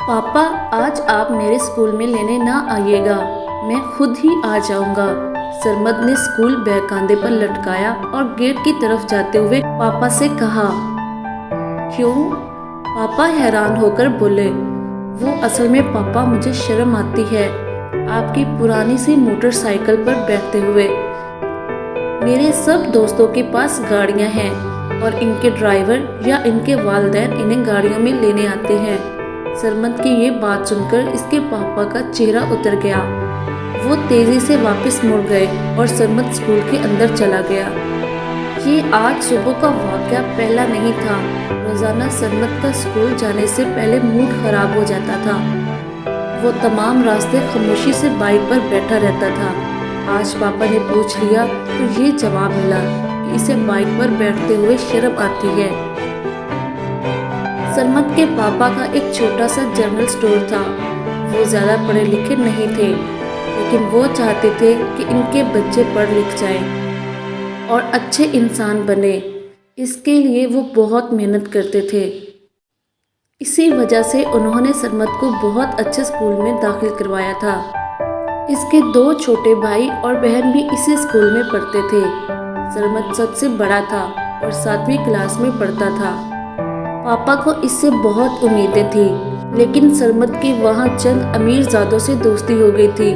पापा, आज आप मेरे स्कूल में लेने ना आइएगा, मैं खुद ही आ जाऊंगा। सरमद ने स्कूल बैग कंधे पर लटकाया और गेट की तरफ जाते हुए पापा से कहा। क्यों? पापा हैरान होकर बोले। वो असल में पापा, मुझे शर्म आती है आपकी पुरानी सी मोटरसाइकिल पर बैठते हुए। मेरे सब दोस्तों के पास गाड़ियां हैं और इनके ड्राइवर या इनके वालिदैन इन्हें गाड़ियों में लेने आते हैं। सरमद की ये बात सुनकर इसके पापा का चेहरा उतर गया। वो तेजी से वापस मुड़ गए और सरमद स्कूल के अंदर चला गया। ये आज सुबह का वाक़या पहला नहीं था। रोज़ाना सरमद का स्कूल जाने से पहले मूड खराब हो जाता था। वो तमाम रास्ते खामोशी से बाइक पर बैठा रहता था। आज पापा ने पूछ लिया तो ये जवाब मिला कि इसे बाइक पर बैठते हुए शर्म आती है। सरमद के पापा का एक छोटा सा जनरल स्टोर था। वो ज़्यादा पढ़े लिखे नहीं थे, लेकिन वो चाहते थे कि इनके बच्चे पढ़ लिख जाएं और अच्छे इंसान बने। इसके लिए वो बहुत मेहनत करते थे। इसी वजह से उन्होंने सरमद को बहुत अच्छे स्कूल में दाखिल करवाया था। इसके 2 छोटे भाई और बहन भी इसी स्कूल में पढ़ते थे। सरमद सबसे बड़ा था और 7वीं क्लास में पढ़ता था। पापा को इससे बहुत उम्मीदें थी, लेकिन सरमद की वहाँ चंद अमीरजादों से दोस्ती हो गई थी।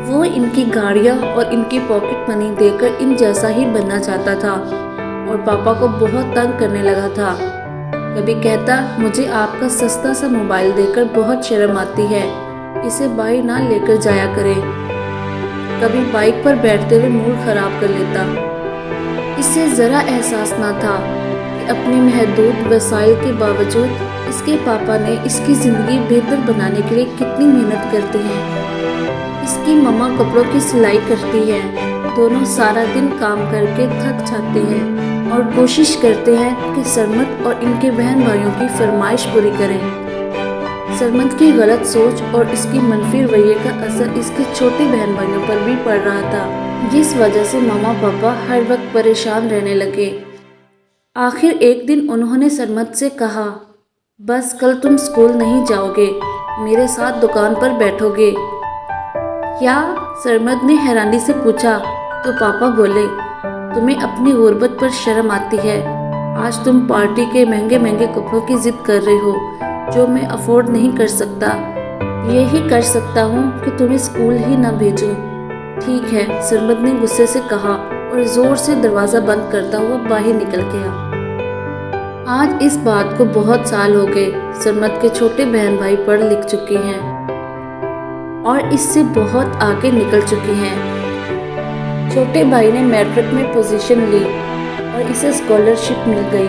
वो इनकी गाड़ियाँ और इनकी पॉकेट मनी देकर इन जैसा ही बनना चाहता था और पापा को बहुत तंग करने लगा था। कभी कहता, मुझे आपका सस्ता सा मोबाइल देकर बहुत शर्म आती है, इसे बाहर ना लेकर जाया करें। कभी बाइक पर बैठते हुए मूड खराब कर लेता। इससे ज़रा एहसास ना था कि अपने महदूद वसाइल के बावजूद इसके पापा ने इसकी ज़िंदगी बेहतर बनाने के लिए कितनी मेहनत करते हैं। इसकी मम्मा कपड़ों की सिलाई करती है। दोनों सारा दिन काम करके थक जाते हैं और कोशिश करते हैं कि सरमद और इनके बहन भाइयों की फरमाइश पूरी करें। सरमद की गलत सोच और इसकी मनफी रवैये का असर इसके छोटे बहन भाइयों पर भी पड़ रहा था, जिस वजह से मामा पापा हर वक्त परेशान रहने लगे। आखिर एक दिन उन्होंने सरमद से कहा, बस कल तुम स्कूल नहीं जाओगे, मेरे साथ दुकान पर बैठोगे। क्या? सरमद ने हैरानी से पूछा तो पापा बोले, तुम्हें अपनी गुर्बत पर शर्म आती है। आज तुम पार्टी के महंगे महंगे कपड़ों की जिद कर रहे हो जो मैं अफोर्ड नहीं कर सकता। यही कर सकता हूँ कि तुम्हें स्कूल ही ना भेजूं। ठीक है, सरमद ने गुस्से से कहा और जोर से दरवाज़ा बंद करता हुआ बाहर निकल गया। आज इस बात को बहुत साल हो गए। सरमद के छोटे बहन भाई पढ़ लिख चुके हैं और इससे बहुत आगे निकल चुके हैं। छोटे भाई ने मैट्रिक में पोजीशन ली और इसे स्कॉलरशिप मिल गई।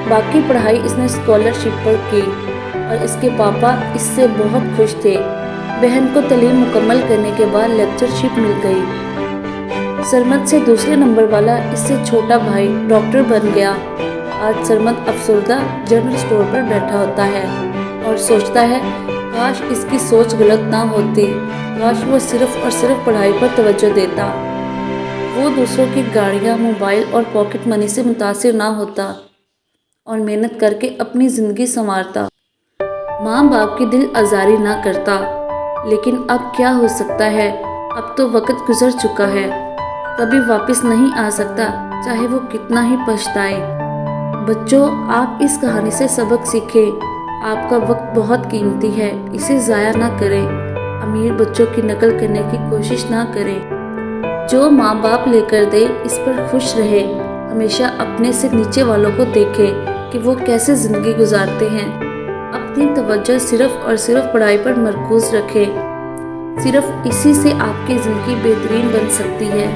बाकी पढ़ाई इसने स्कॉलरशिप पर की और इसके पापा इससे बहुत खुश थे। बहन को तालीम मुकम्मल करने के बाद लेक्चरशिप मिल गई। सरमद से दूसरे नंबर वाला इससे छोटा भाई डॉक्टर बन गया। आज सरमद अफसरदा जनरल स्टोर पर बैठा होता है और सोचता है, काश इसकी सोच गलत ना होती, काश वो सिर्फ और सिर्फ पढ़ाई पर तवज्जो देता। वो दूसरों की गाड़ियाँ, मोबाइल और पॉकेट मनी से मुतासिर ना होता और मेहनत करके अपनी ज़िंदगी संवारता। माँ बाप की दिल आज़ारी ना करता। लेकिन अब क्या हो सकता है, अब तो वक्त गुजर चुका है, कभी वापस नहीं आ सकता, चाहे वो कितना ही पछताए। बच्चों, आप इस कहानी से सबक सीखें। आपका वक्त बहुत कीमती है, इसे ज़ाया ना करें। अमीर बच्चों की नकल करने की कोशिश ना करें। जो माँ बाप लेकर दे, इस पर खुश रहे। हमेशा अपने से नीचे वालों को देखें कि वो कैसे ज़िंदगी गुजारते हैं। अपनी तवज्जो सिर्फ और सिर्फ पढ़ाई पर मरकूज रखें। सिर्फ इसी से आपकी ज़िंदगी बेहतरीन बन सकती है।